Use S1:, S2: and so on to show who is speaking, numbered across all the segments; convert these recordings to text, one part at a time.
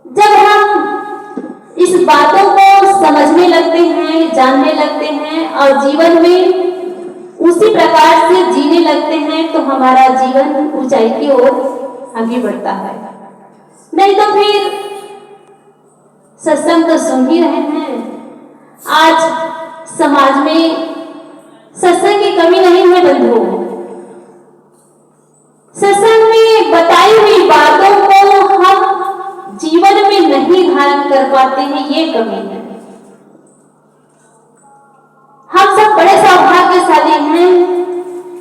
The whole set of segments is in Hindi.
S1: जब हम इस बातों को समझने लगते हैं, जानने लगते हैं और जीवन में उसी प्रकार से जीने लगते हैं तो हमारा जीवन ऊंचाई की ओर आगे बढ़ता है। नहीं तो फिर सत्संग तो सुन ही रहे हैं। आज समाज में सत्संग की कमी नहीं है बंधुओं। सत्संग में बताई हुई बातों को हम जीवन में नहीं धारण कर पाते हैं, ये कमी है। हम सब बड़े सौभाग्यशाली हैं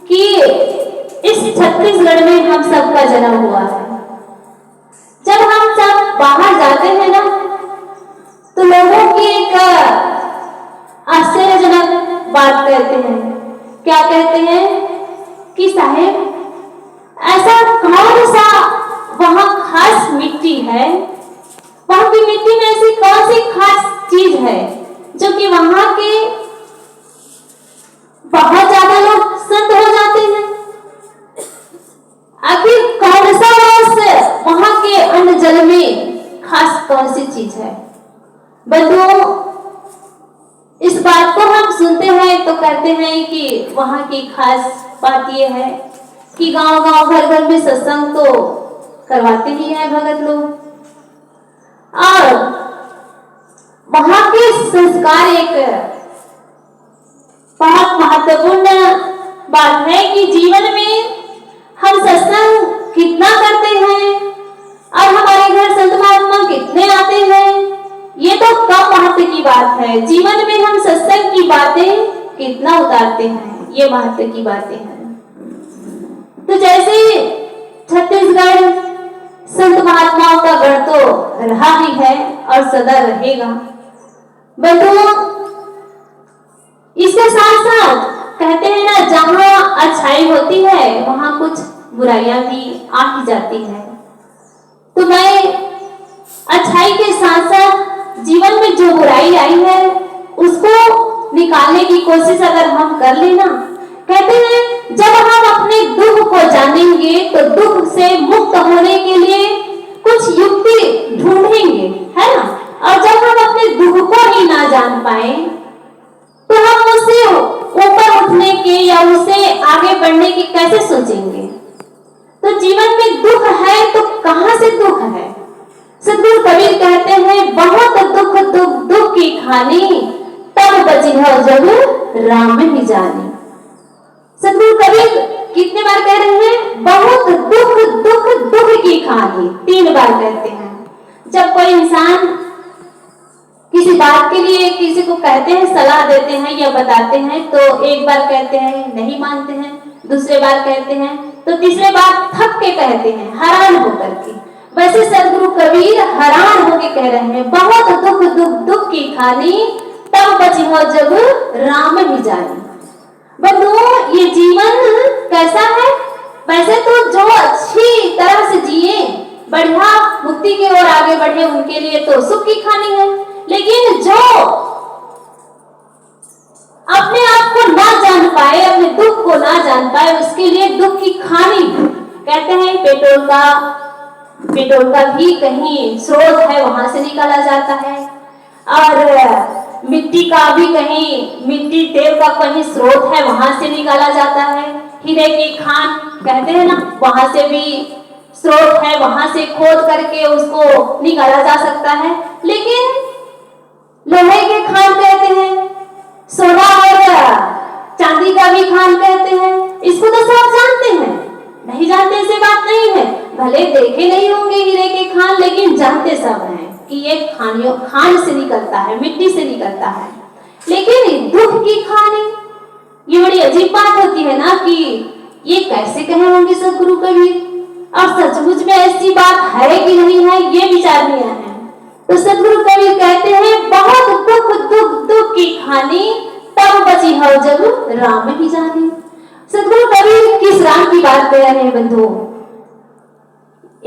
S1: कि इस छत्तीसगढ़ में हम सबका जन्म हुआ है। जब हम सब बाहर जाते हैं ना तो लोगों की एक आश्चर्यजनक बात कहते हैं। क्या कहते हैं कि साहेब ऐसा कौन सा वहां खास मिट्टी है, वहां की मिट्टी में ऐसी कौन सी खास चीज है जो कि वहां के बहुत ज्यादा लोग संत हो जाते हैं। आखिर कौन सा रस वहां के अन्न जल में खास कौन सी चीज है। बंधुओं, इस बात को हम सुनते हैं तो कहते हैं कि वहां की खास बात यह है कि गांव गांव घर घर में सत्संग तो करवाते ही हैं भगत लोग, और वहां के संस्कार एक बहुत महत्वपूर्ण बात है कि जीवन में हम सत्संग कितना करते हैं और हमारे घर संत महात्मा कितने आते हैं, ये तो कम महत्व की बात है। जीवन में हम सत्संग की बातें कितना उतारते हैं, ये महत्व की बातें हैं। तो जैसे छत्तीसगढ़ संत महात्माओं का गढ़ तो रहा ही है और सदा रहेगा। बंधुओं, इसके साथ साथ कहते हैं ना, जहां अच्छाई होती है वहां कुछ बुराइयां भी आ ही जाती है। तो मैं अच्छाई के साथ साथ जीवन में जो बुराई आई है उसको निकालने की कोशिश अगर हम कर लेना, कहते हैं जब हम अपने दुख को जानेंगे तो दुख से मुक्त होने के लिए कुछ युक्ति ढूंढेंगे, है ना। और जब हम अपने दुख को ही ना जान पाए तो हम उससे ऊपर उठने के या उससे आगे बढ़ने की कैसे सोचेंगे। तो जीवन में दुख है तो कहां से दुख है। सतगुरु कबीर कहते हैं, बहुत दुख दुख दुख की खानी, तब बची है जब राम ही जानी। सतगुरु कबीर कितने बार कह रहे हैं, बहुत दुख दुख दुख की खानी, 3 बार कहते हैं। जब कोई इंसान किसी बात के लिए किसी को कहते हैं, सलाह देते हैं या बताते हैं, तो एक बार कहते हैं नहीं मानते हैं, दूसरे बार कहते हैं, तो तीसरे बार थक के कहते हैं, हैरान होकर के। वैसे सतगुरु कबीर हैरान होकर कह रहे हैं, बहुत दुख दुख दुख की खानी, तब बची हो जब राम ही जानी। बंधुओं, ये जीवन कैसा है। वैसे तो जो अच्छी तरह से जिए, बढ़िया मुक्ति की ओर आगे बढ़े, उनके लिए तो सुख की खानी है। लेकिन जो अपने आप को ना जान पाए, अपने दुख को ना जान पाए, उसके लिए दुख की खानी। कहते हैं पेट्रोल का भी कहीं स्रोत है, वहां से निकाला जाता है, और मिट्टी का भी कहीं, मिट्टी तेल का कहीं स्रोत है, वहां से निकाला जाता है। हीरे की खान कहते हैं ना, वहां से भी स्रोत है, वहां से खोद करके उसको निकाला जा सकता है। लेकिन लोहे के खान कहते हैं, सोना और चांदी का भी खान कहते हैं। इसको तो सब जानते हैं, नहीं जानते ऐसी बात नहीं है। भले देखे नहीं होंगे हीरे के खान, लेकिन जानते सब हैं कि ये खान से निकलता है, मिट्टी से निकलता है। लेकिन दुख की खानी, ये बड़ी अजीब बात होती है ना कि ये कैसे कहे होंगे सतगुरु कबीर, और सचमुच में ऐसी बात है कि नहीं है, ये विचार नहीं है। तो सतगुरु कबीर कहते हैं, बहुत दुख दुख दुख की खानी, तब बची हो जब राम ही जानी। सतगुरु कबीर किस राम की बात कर रहे हैं बंधुओं।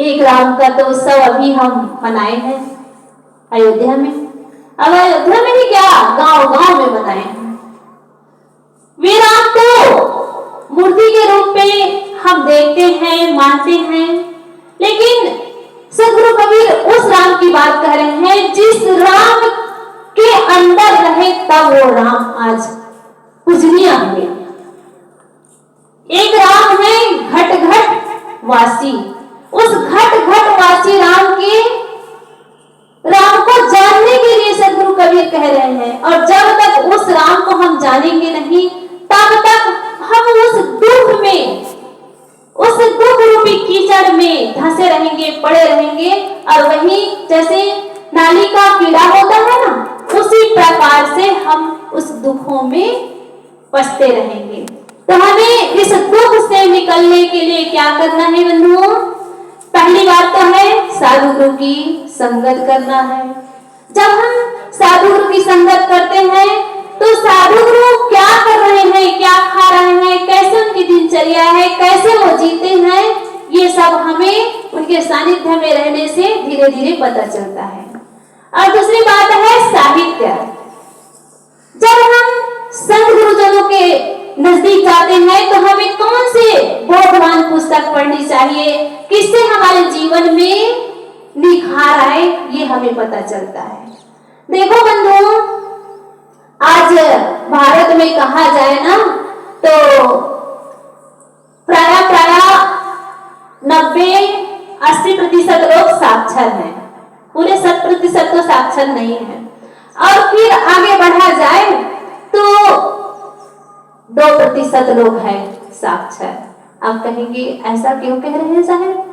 S1: एक राम का तो उत्सव अभी हम मनाए हैं अयोध्या में। अब अयोध्या में ही क्या, गांव गांव में मनाए हैं। वे राम तो मूर्ति के रूप में हम देखते हैं, मानते हैं, लेकिन सतगुरु कबीर उस राम की बात में जिस राम के अंदर रहे तब वो राम आज पूजनीय हुए। एक राम है घट घट वासी, उस घट घट वासी राम को जानने के लिए सदगुरु कबीर कह रहे हैं। और जब तक उस राम को हम जानेंगे नहीं तब तक हम उस दुख में, उस दुख रूपी कीचड़ में धंसे रहेंगे, पड़े रहेंगे। और वही जैसे नाली का कीड़ा होता है ना, उसी प्रकार से हम उस दुखों में फंसते रहेंगे। तो हमें इस दुख से निकलने के लिए क्या करना है बंधुओं? पहली बात तो है साधु गुरु की संगत करना है। जब हम साधु गुरु की संगत करते हैं तो साधु गुरु क्या कर रहे हैं, क्या खा रहे हैं, कैसे उनकी दिनचर्या है, कैसे वो जीते हैं, ये सब हमें उनके सानिध्य में रहने से धीरे धीरे पता चलता है। और दूसरी बात है साहित्य। जब हम संत गुरुजनों के नजदीक जाते हैं तो हमें कौन से बोधवान पुस्तक पढ़नी चाहिए, किससे हमारे जीवन में निखार आए, ये हमें पता चलता है। देखो बंधुओं, आज भारत में कहा जाए ना तो प्राय 90-80% लोग साक्षर हैं, पूरे 100% तो साक्षर नहीं है। और फिर आगे बढ़ा जाए तो 2% लोग हैं साक्षर। आप कहेंगे ऐसा क्यों कह रहे हैं साहब?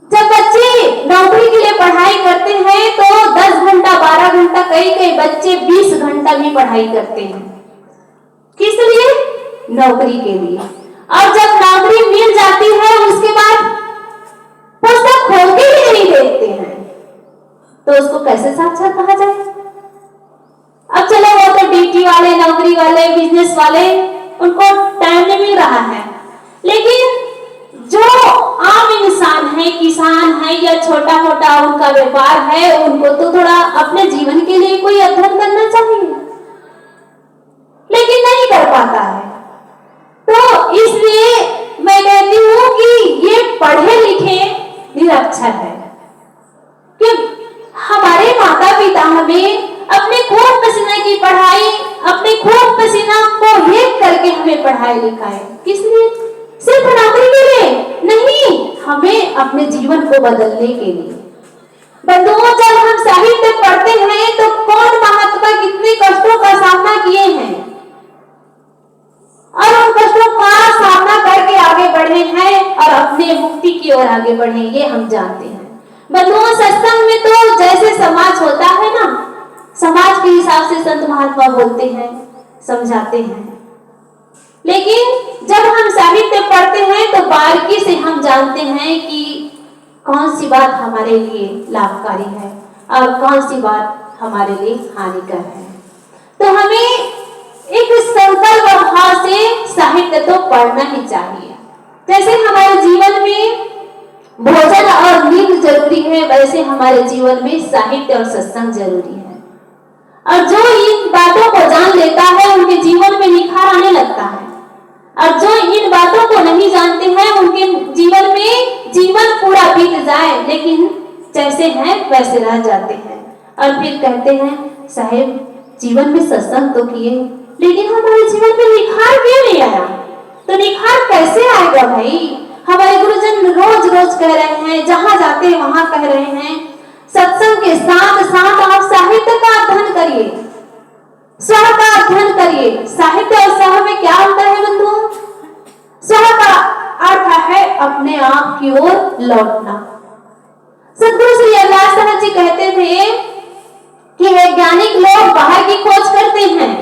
S1: जब बच्चे नौकरी के लिए पढ़ाई करते हैं तो 10 घंटा 12 घंटा, कई बच्चे 20 घंटा भी पढ़ाई करते हैं। किस लिए? नौकरी के लिए। और जब नौकरी मिल जाती है उसके बाद पुस्तक खोल के ही नहीं देखते हैं, तो उसको कैसे साक्षर कहा जाए? अब चलो वो तो ड्यूटी वाले, नौकरी वाले, बिजनेस वाले, उनको टाइम नहीं मिल रहा है, लेकिन जो आम इंसान है, किसान है या छोटा मोटा उनका व्यापार है, उनको तो थोड़ा अपने जीवन के लिए कोई अध्ययन करना चाहिए, लेकिन नहीं कर पाता है। तो इसलिए मैं कहती हूँ कि ये पढ़े लिखे निरक्षर है कि हमारे माता पिता हमें अपने खून पसीने की पढ़ाई, अपने खून पसीना को एक करके हमें पढ़ाई लिखाई। किस लिए? सिर्फ नौकरी के लिए नहीं, हमें अपने जीवन को बदलने के लिए। बंधुओं, जब हम साहित्य पढ़ते हैं तो कौन महात्मा कितने कष्टों का सामना किए हैं और उन कष्टों का सामना करके आगे बढ़े हैं और अपने मुक्ति की ओर आगे बढ़े, ये हम जानते हैं। बंधुओं, सत्संग में तो जैसे समाज होता है ना, समाज के हिसाब से संत महात्मा बोलते हैं, समझाते हैं, लेकिन जब हम साहित्य पढ़ते हैं तो बारीकी से हम जानते हैं कि कौन सी बात हमारे लिए लाभकारी है और कौन सी बात हमारे लिए हानिकर है। तो हमें एक संकल्प भाव से साहित्य तो पढ़ना ही चाहिए। जैसे हमारे जीवन में भोजन और नींद जरूरी है, वैसे हमारे जीवन में साहित्य और सत्संग जरूरी है। और जो इन बातों को जान लेता है उनके जीवन में निखार आने लगता है, और जो इन बातों को नहीं जानते हैं उनके जीवन में जीवन पूरा बीत जाए लेकिन जैसे हैं वैसे रह जाते हैं। और फिर कहते हैं साहेब जीवन में सत्संग तो किए लेकिन हमारे जीवन में निखार क्यों नहीं आया? तो निखार कैसे आएगा भाई? हमारे गुरुजन रोज रोज कह रहे हैं, जहां जाते हैं वहां कह रहे हैं, सत्संग के साथ साथ आप साहित्य का अध्ययन करिए, स्व का अध्ययन करिए। साहित्य और स्व में क्या होता है बंधुओं? स्व का अर्थ है अपने आप की ओर लौटना। सतगुरु श्री अरदास साहब जी कहते थे कि वैज्ञानिक लोग बाहर की खोज करते हैं,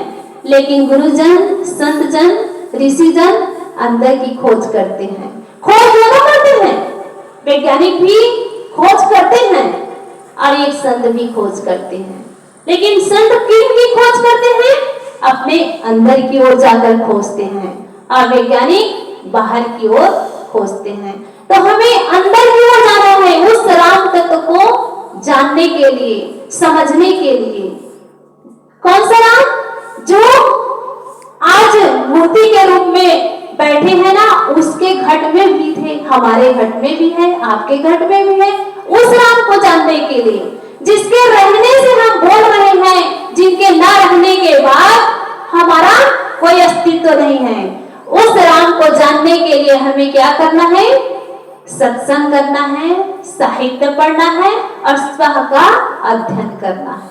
S1: लेकिन गुरुजन, संतजन, ऋषिजन अंदर की खोज करते हैं। खोज दोनों करते हैं, वैज्ञानिक भी खोज करते हैं और एक संत भी खोज करते हैं, लेकिन संत किनकी खोज करते हैं? अपने अंदर की ओर जाकर खोजते हैं और वैज्ञानिक बाहर की ओर खोजते हैं। तो हमें अंदर की ओर जाना है, उस राम तत्व को जानने के लिए, समझने के लिए। कौन सा राम? जो आज मूर्ति के रूप में बैठे हैं ना, उसके घट में भी थे, हमारे घट में भी है, आपके घट में भी है। उस राम को जानने के लिए, जिसके रहने से हम बोल रहे हैं, जिनके ना रहने के बाद हमारा कोई अस्तित्व नहीं है, उस राम को जानने के लिए हमें क्या करना है? सत्संग करना है, साहित्य पढ़ना है और स्वह का अध्ययन करना है।